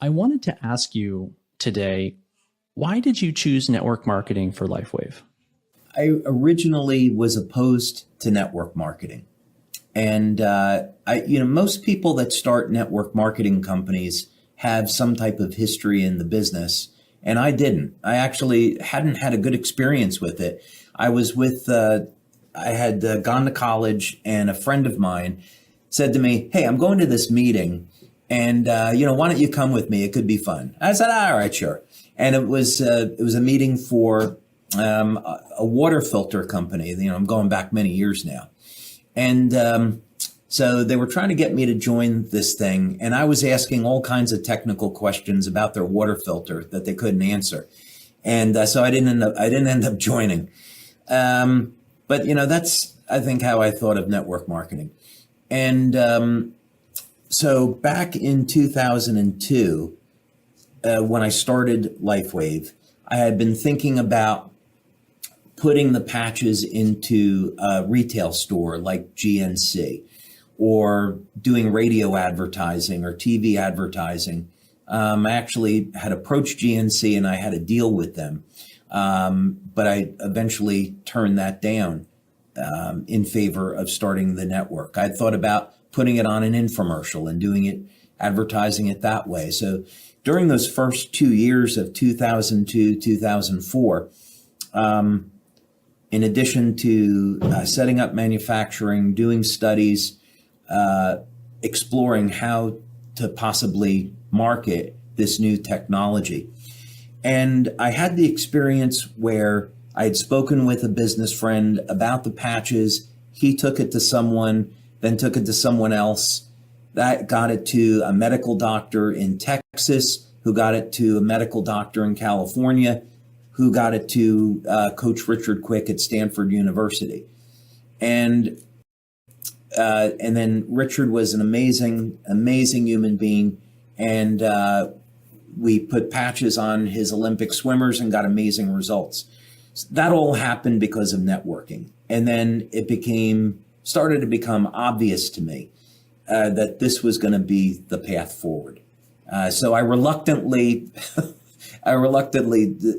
I wanted to ask you today, why did you choose network marketing for Lifewave? I originally was opposed to network marketing. And, most people that start network marketing companies have some type of history in the business. And I didn't. I actually hadn't had a good experience with it. I was I had gone to college, and a friend of mine said to me, "Hey, I'm going to this meeting, and, why don't you come with me? It could be fun." I said, "All right, sure." And it was a meeting for a water filter company. I'm going back many years now. And so they were trying to get me to join this thing, and I was asking all kinds of technical questions about their water filter that they couldn't answer, and so I didn't end up joining. But that's, I think, how I thought of network marketing. And so back in 2002, when I started Lifewave, I had been thinking about putting the patches into a retail store like GNC, or doing radio advertising or TV advertising. I actually had approached GNC and I had a deal with them. But I eventually turned that down in favor of starting the network. I'd thought about putting it on an infomercial and advertising it that way. So during those first 2 years of 2002, 2004, in addition to setting up manufacturing, doing studies, exploring how to possibly market this new technology. And I had the experience where I had spoken with a business friend about the patches. He took it to someone, then took it to someone else. That got it to a medical doctor in Texas, who got it to a medical doctor in California, who got it to Coach Richard Quick at Stanford University. And then Richard was an amazing, amazing human being. And we put patches on his Olympic swimmers and got amazing results. So that all happened because of networking. And then it started to become obvious to me that this was going to be the path forward. So I reluctantly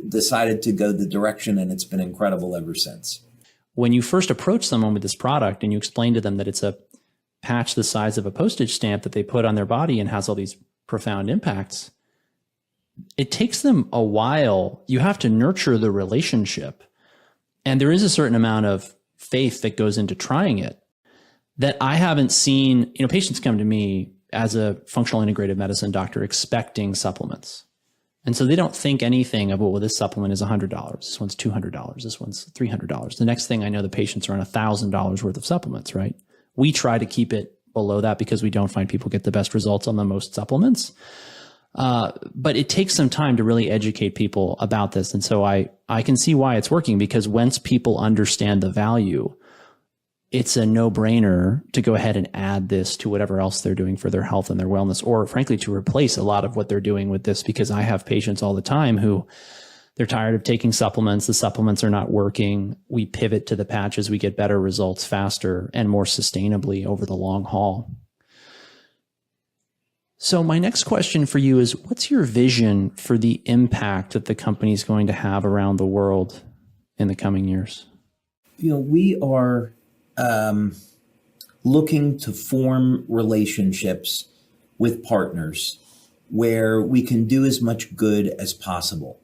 decided to go the direction, and it's been incredible ever since. When you first approach someone with this product and you explain to them that it's a patch the size of a postage stamp that they put on their body and has all these profound impacts, it takes them a while. You have to nurture the relationship. And there is a certain amount of faith that goes into trying it that I haven't seen. Patients come to me as a functional integrative medicine doctor expecting supplements. And so they don't think anything of, well, this supplement is $100. This one's $200. This one's $300. The next thing I know, the patients are on $1,000 worth of supplements, right? We try to keep it below that because we don't find people get the best results on the most supplements. But it takes some time to really educate people about this. And so I can see why it's working, because once people understand the value, it's a no-brainer to go ahead and add this to whatever else they're doing for their health and their wellness, or frankly, to replace a lot of what they're doing with this, because I have patients all the time who they're tired of taking supplements. The supplements are not working. We pivot to the patches. We get better results faster and more sustainably over the long haul. So my next question for you is, what's your vision for the impact that the company is going to have around the world in the coming years? We are looking to form relationships with partners where we can do as much good as possible.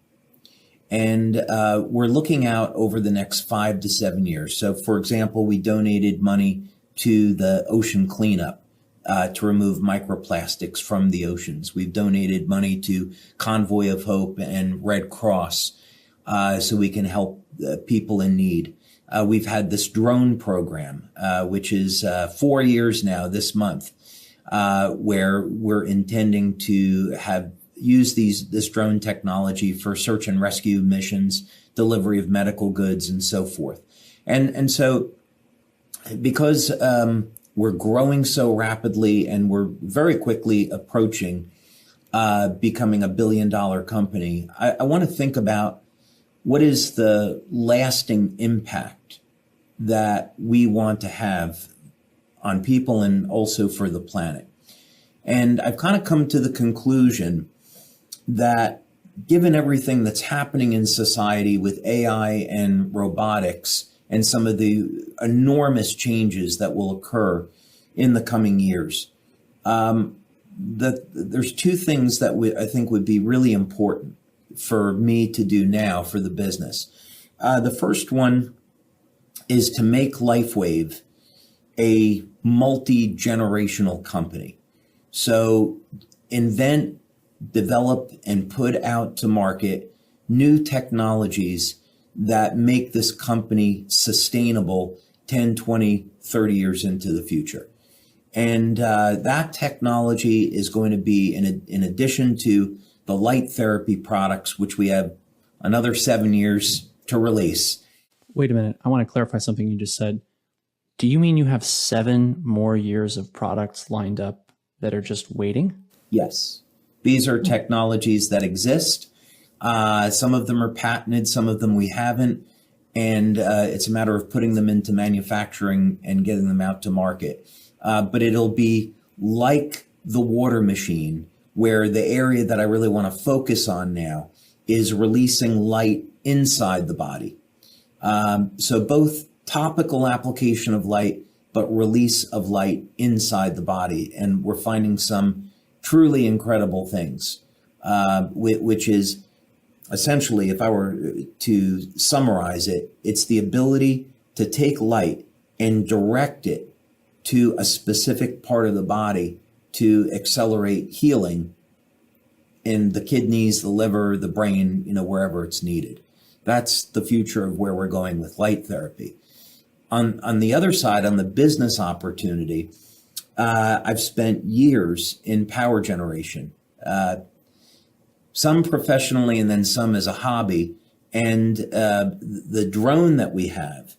And we're looking out over the next 5 to 7 years. So, for example, we donated money to the ocean cleanup to remove microplastics from the oceans. We've donated money to Convoy of Hope and Red Cross so we can help people in need. We've had this drone program, which is 4 years now this month, where we're intending to use this drone technology for search and rescue missions, delivery of medical goods, and so forth. And so because we're growing so rapidly and we're very quickly approaching becoming $1 billion company, I want to think about what is the lasting impact that we want to have on people and also for the planet. And I've kind of come to the conclusion that given everything that's happening in society with AI and robotics and some of the enormous changes that will occur in the coming years, there's two things that I think would be really important for me to do now for the business. The first one is to make Lifewave a multi-generational company. So invent, develop, and put out to market new technologies that make this company sustainable 10, 20, 30 years into the future. And that technology is going to be, in addition to the light therapy products, which we have another 7 years to release. Wait a minute. I want to clarify something you just said. Do you mean you have 7 more years of products lined up that are just waiting? Yes. These are technologies that exist. Some of them are patented, some of them we haven't. And it's a matter of putting them into manufacturing and getting them out to market. But it'll be like the water machine, where the area that I really want to focus on now is releasing light inside the body. So both topical application of light, but release of light inside the body. And we're finding some truly incredible things, which is essentially, if I were to summarize it, it's the ability to take light and direct it to a specific part of the body to accelerate healing in the kidneys, the liver, the brain, wherever it's needed. That's the future of where we're going with light therapy. On the other side, on the business opportunity, I've spent years in power generation, some professionally and then some as a hobby. And the drone that we have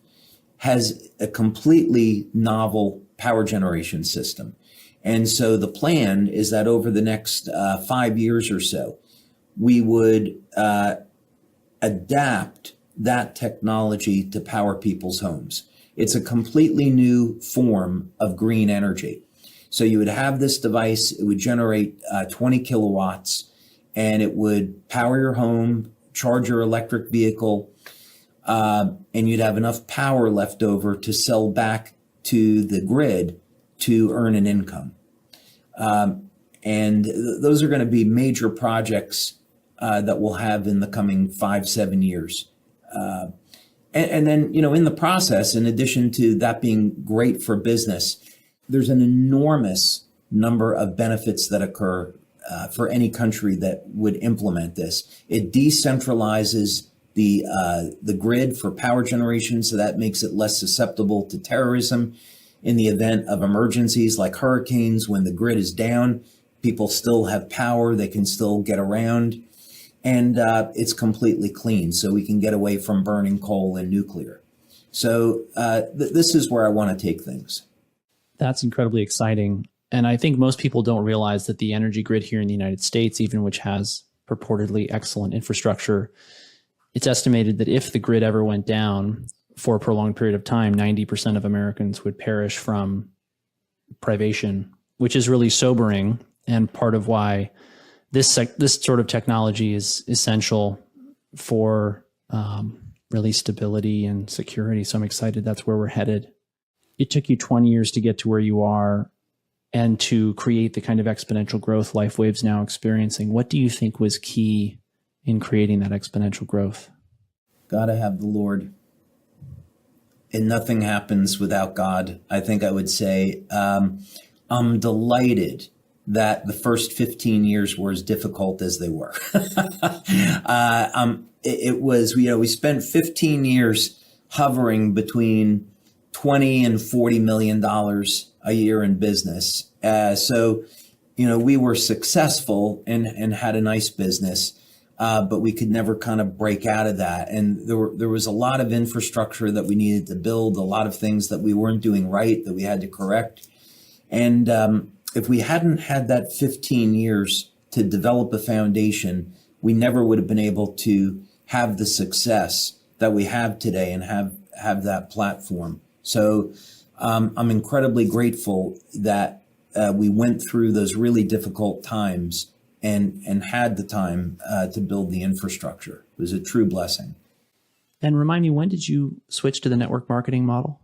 has a completely novel power generation system. And so the plan is that over the next 5 years or so, we would adapt that technology to power people's homes. It's a completely new form of green energy. So you would have this device, it would generate 20 kilowatts, and it would power your home, charge your electric vehicle, and you'd have enough power left over to sell back to the grid to earn an income. And those are going to be major projects that we'll have in the coming 5-7 years. And then, in the process, in addition to that being great for business, there's an enormous number of benefits that occur for any country that would implement this. It decentralizes the grid for power generation, so that makes it less susceptible to terrorism. In the event of emergencies like hurricanes, when the grid is down, people still have power, they can still get around. And it's completely clean, so we can get away from burning coal and nuclear. So this is where I want to take things. That's incredibly exciting. And I think most people don't realize that the energy grid here in the United States, even which has purportedly excellent infrastructure, it's estimated that if the grid ever went down for a prolonged period of time, 90% of Americans would perish from privation, which is really sobering, and part of why this sort of technology is essential for really stability and security. So I'm excited that's where we're headed. It took you 20 years to get to where you are and to create the kind of exponential growth Lifewave's now experiencing. What do you think was key in creating that exponential growth? Gotta have the Lord. And nothing happens without God. I think I would say I'm delighted that the first 15 years were as difficult as they were. It was, we spent 15 years hovering between 20 and $40 million a year in business. So, we were successful and had a nice business, but we could never kind of break out of that. And there was a lot of infrastructure that we needed to build, a lot of things that we weren't doing right that we had to correct. And if we hadn't had that 15 years to develop a foundation, we never would have been able to have the success that we have today and have that platform. So I'm incredibly grateful that we went through those really difficult times and had the time to build the infrastructure. It was a true blessing. And remind me, when did you switch to the network marketing model?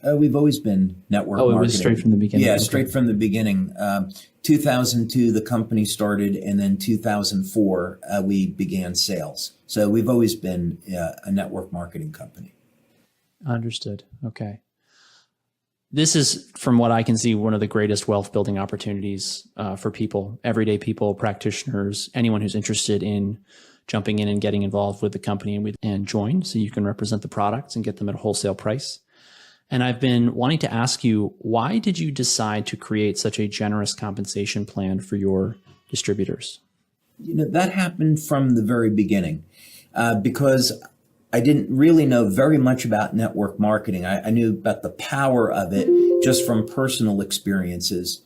We've always been network marketing. It was straight from the beginning. Yeah, Okay. straight from the beginning. 2002, the company started, and then 2004, we began sales. So we've always been a network marketing company. Understood. Okay. This is, from what I can see, one of the greatest wealth building opportunities for people, everyday people, practitioners, anyone who's interested in jumping in and getting involved with the company and join so you can represent the products and get them at a wholesale price. And I've been wanting to ask you, why did you decide to create such a generous compensation plan for your distributors? That happened from the very beginning because I didn't really know very much about network marketing. I knew about the power of it just from personal experiences.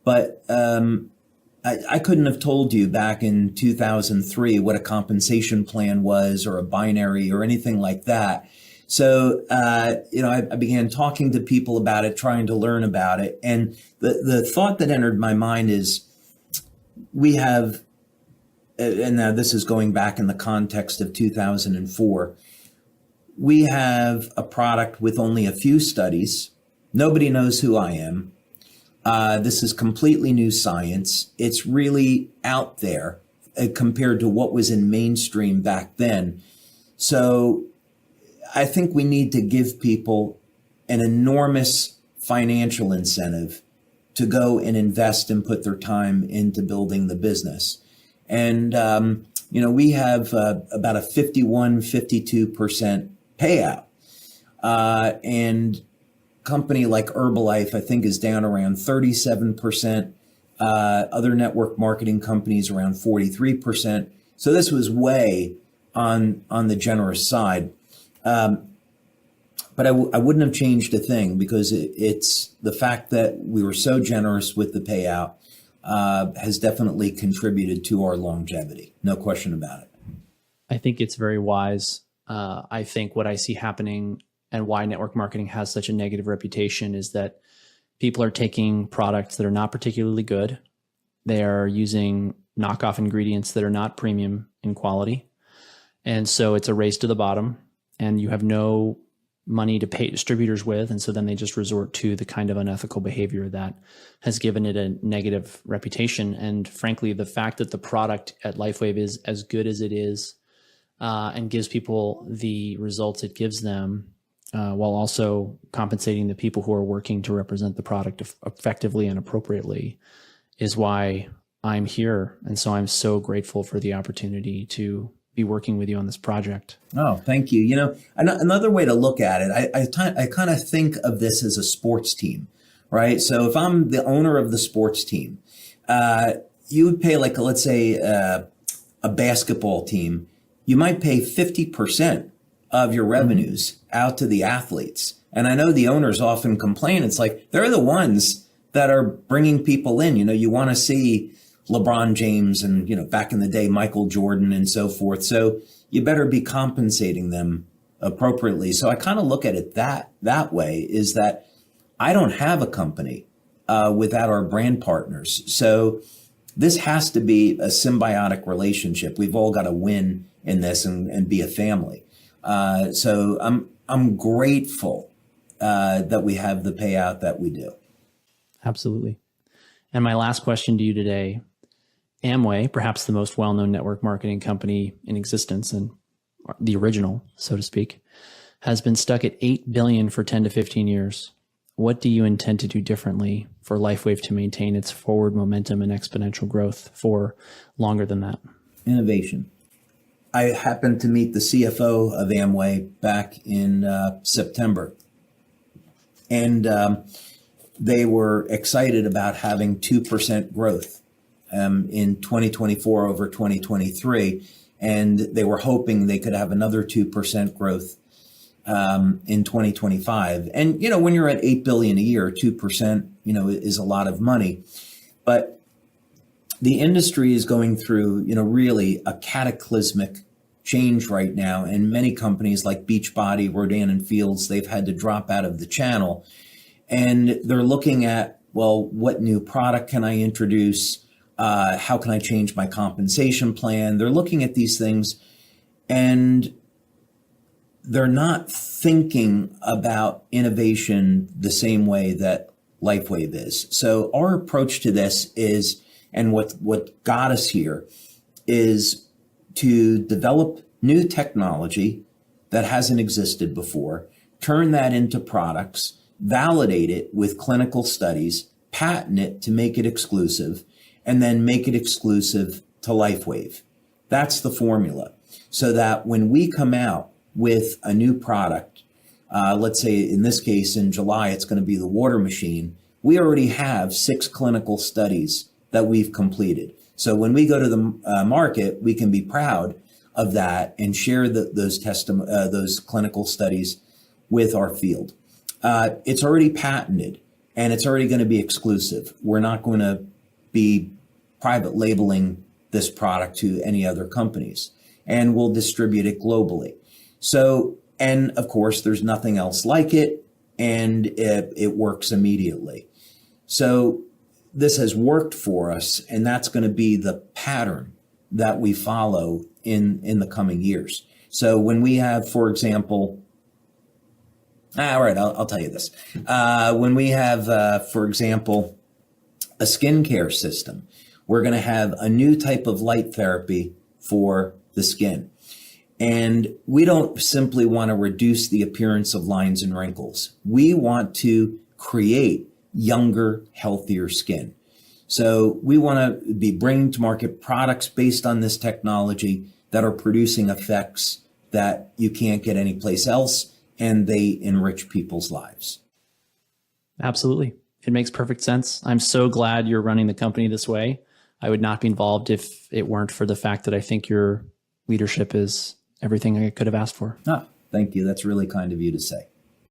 But I couldn't have told you back in 2003 what a compensation plan was or a binary or anything like that. So, I began talking to people about it, trying to learn about it. And the thought that entered my mind is we have, and now this is going back in the context of 2004, we have a product with only a few studies. Nobody knows who I am. This is completely new science. It's really out there compared to what was in mainstream back then. So I think we need to give people an enormous financial incentive to go and invest and put their time into building the business. And, we have about a 52% payout. And company like Herbalife, I think, is down around 37%. Other network marketing companies around 43%. So this was way on the generous side. But I wouldn't have changed a thing because it's the fact that we were so generous with the payout has definitely contributed to our longevity. No question about it. I think it's very wise. I think what I see happening and why network marketing has such a negative reputation is that people are taking products that are not particularly good. They are using knockoff ingredients that are not premium in quality. And so it's a race to the bottom, and you have no money to pay distributors with. And so then they just resort to the kind of unethical behavior that has given it a negative reputation. And frankly, the fact that the product at Lifewave is as good as it is and gives people the results it gives them, while also compensating the people who are working to represent the product effectively and appropriately, is why I'm here. And so I'm so grateful for the opportunity to be working with you on this project. Oh, thank you. Another way to look at it, I kind of think of this as a sports team, right? So if I'm the owner of the sports team, you would pay, like, let's say a basketball team, you might pay 50% of your revenues out to the athletes. And I know the owners often complain. It's like, they're the ones that are bringing people in. You want to see LeBron James and, back in the day, Michael Jordan and so forth. So you better be compensating them appropriately. So I kind of look at it that way, is that I don't have a company without our brand partners. So this has to be a symbiotic relationship. We've all got to win in this and be a family. So I'm grateful that we have the payout that we do. Absolutely. And my last question to you today, Amway, perhaps the most well-known network marketing company in existence and the original, so to speak, has been stuck at $8 billion for 10 to 15 years. What do you intend to do differently for Lifewave to maintain its forward momentum and exponential growth for longer than that? Innovation. I happened to meet the CFO of Amway back in September, and they were excited about having 2% growth in 2024 over 2023, and they were hoping they could have another 2% growth in 2025. And when you're at $8 billion a year, 2% is a lot of money, but the industry is going through really a cataclysmic change right now, and many companies like Beachbody, Rodan and Fields, they've had to drop out of the channel, and they're looking at, well, what new product can I introduce? How can I change my compensation plan? They're looking at these things and they're not thinking about innovation the same way that Lifewave is. So our approach to this is, and what got us here is to develop new technology that hasn't existed before, turn that into products, validate it with clinical studies, patent it to make it exclusive, and then make it exclusive to Lifewave. That's the formula. So that when we come out with a new product, let's say in this case in July, it's going to be the water machine, we already have 6 clinical studies that we've completed. So when we go to the market, we can be proud of that and share those clinical studies with our field. It's already patented and it's already going to be exclusive. We're not going to be private labeling this product to any other companies, and we'll distribute it globally. So, and of course, there's nothing else like it, and it works immediately. So this has worked for us, and that's going to be the pattern that we follow in the coming years. So when we have, for example, all right, I'll tell you this. When we have, for example, a skincare system, we're going to have a new type of light therapy for the skin. And we don't simply want to reduce the appearance of lines and wrinkles. We want to create younger, healthier skin. So we want to be bringing to market products based on this technology that are producing effects that you can't get anyplace else, and they enrich people's lives. Absolutely. It makes perfect sense. I'm so glad you're running the company this way. I would not be involved if it weren't for the fact that I think your leadership is everything I could have asked for. Ah, thank you. That's really kind of you to say.